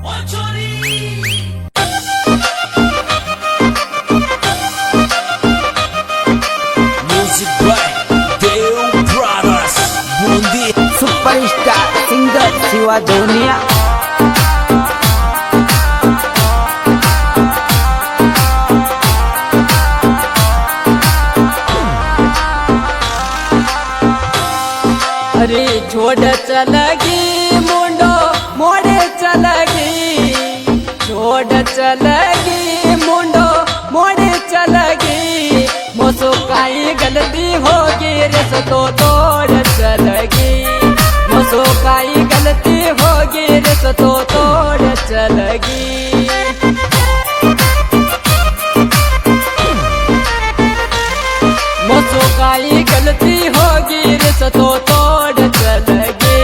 Music by Deo Brothers. Bundi superstar singer Shiva Dhoniya. अरे छोड़ चलगी मुंडो मोड़े चलगी, छोड़ चलगी मुंडो मोड़े चलगी। मोसो काई गलती होगी रे तो तोड़ चलगी, मोसो काई गलती होगी रे तो तोड़ चलगी। मोसो काई गलती होगी रे तो तोड़ चलगी,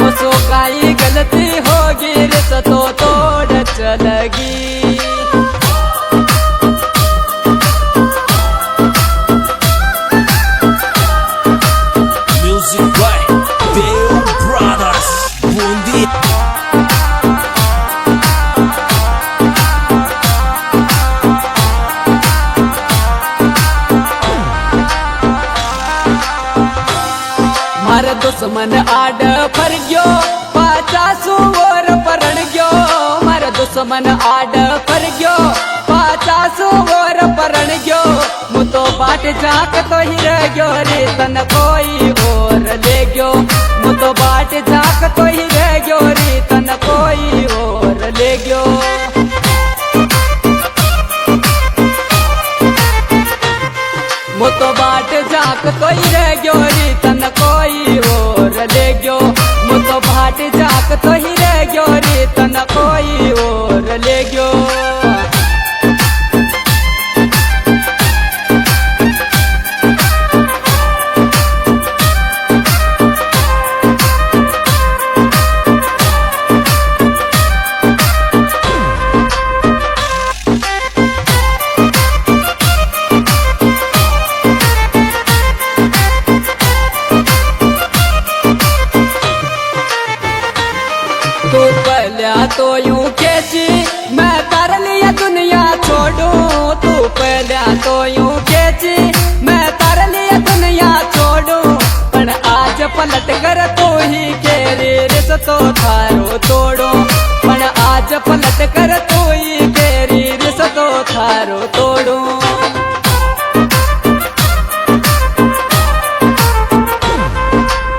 मोसो काई गलती होगी रे तो तोड़ चलगी। Music by Deo Brothers. Bundi मारा दुश्मन आड फर गयो पाचासू और परण गयो, मारा दुश्मन आड फर गयो पाचासू और परण गयो। मु तो बाट झाक तो ही रह गयो रे तन कोई और ले गयो, मु तो बाट झाक तो ही रह गयो रे तन कोई और ले गयो। मु तो बाट झाक कोई रह गयो री तन कोई और ले गयो, मु तो बाट झाक तो ही रह गयो री तन कोई और ले गयो। तू पहला तो यूं कैसी मैं कर लिया दुनिया छोड़ू, तू पहला तो यूं कैसी मैं कर लिया दुनिया छोड़ू। पर आज पलट कर तो ही केरे रिस तो थारो तोड़ो, पर आज पलट कर तो ही केरी रिस तो थारो तोड़ू।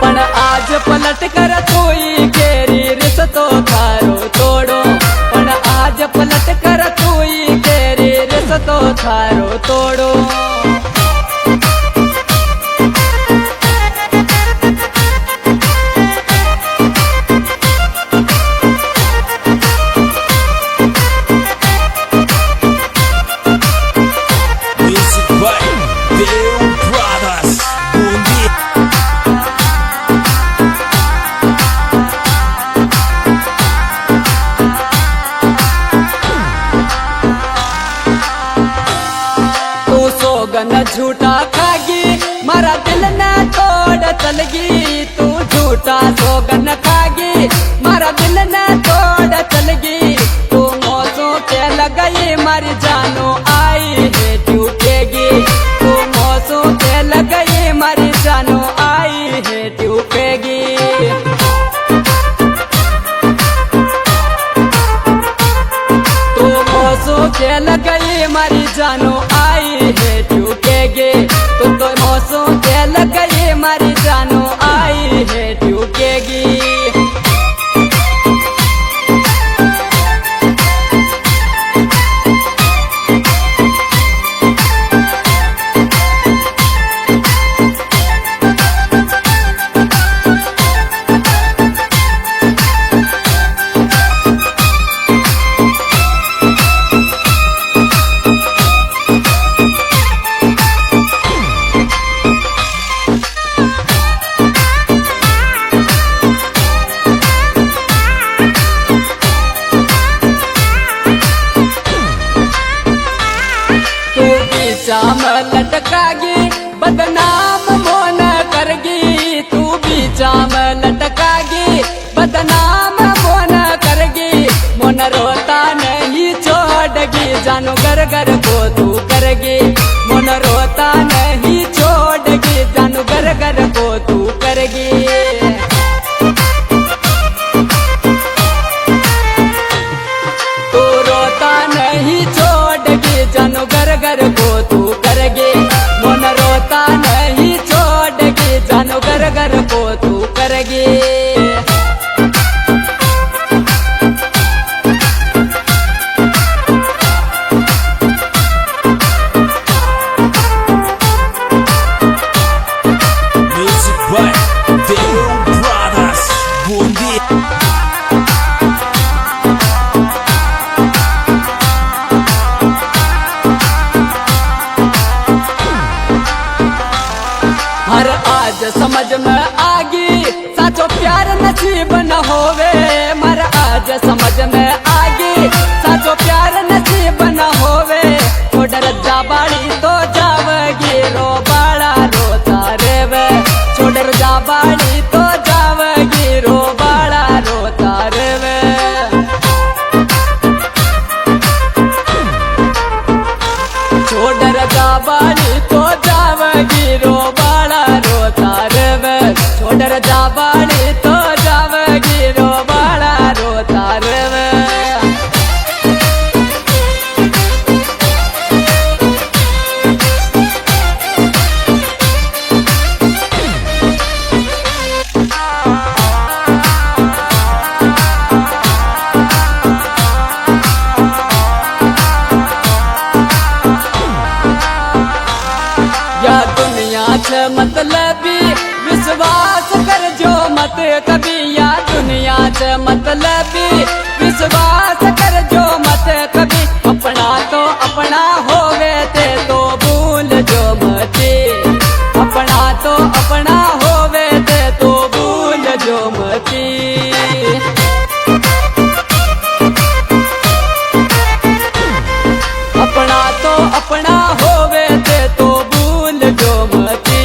पर आज पलट कर तो ही केरी रिस तो थारो तोड़ो, पर आज पलट कर तू ही केरी रिस तो थारो तोड़ो। Music by Deo Brothers. Bundi तू सोगन झूठा खागी मारा दिल न तोड़ चलगी, तू झूठा सोगन खागी मारा दिल न तोड़ चलगी। तू मौसों के लगई मारी जानो आई है टूटेगी, तू मौसों के लगई मारी जानो आई है टूटेगी। तू मौसों के लगई मारी जानो आई है टूटेगी, तू तो मौसों के लगई मारी जानो आई है टूटेगी। चाम लटकागी बदनाम मोन करगी, तू भी चाम लटकागी बदनाम मोन करगी। जानो घर घर को तू करगी मन रोता नहीं छोड़गी जानो घर घर को तू करगी तू रोता नहीं छोड़गी जानो घर घर को तू करगी मन रोता नहीं छोड़गी जानो घर घर को तू करगी Music by Deo Brothers. Bundi. हर आज समझ में आगी साचो प्यार नसीब न होवे मर आज समझ में आगी साचो प्यार नसीब न होवे छोड़ रजा बाड़ी तो जावगी रो बाड़ा रोता रेवे छोड़ रजा बाड़ी तो जावगी रो बाड़ा रोता रेवे छोड़ रजा बाड़ी तो जावगी रो बाड़ा रोता रेवे छोड़ रजा बाड़ी तो जावगी रो बाड़ा रोता रेवे या दुनिया से मतलबी विश्वास कर जो मत कभी या दुनिया से मतलबी विश्वास कर जो मत कभी अपना तो अपना होवे ते तो भूल जो मती अपना तो अपना होवे ते तो भूल जो मती अपना तो अपना होवे ते तो भूल जो मती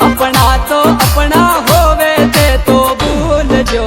अपना तो अपना होवे ते तो भूल जो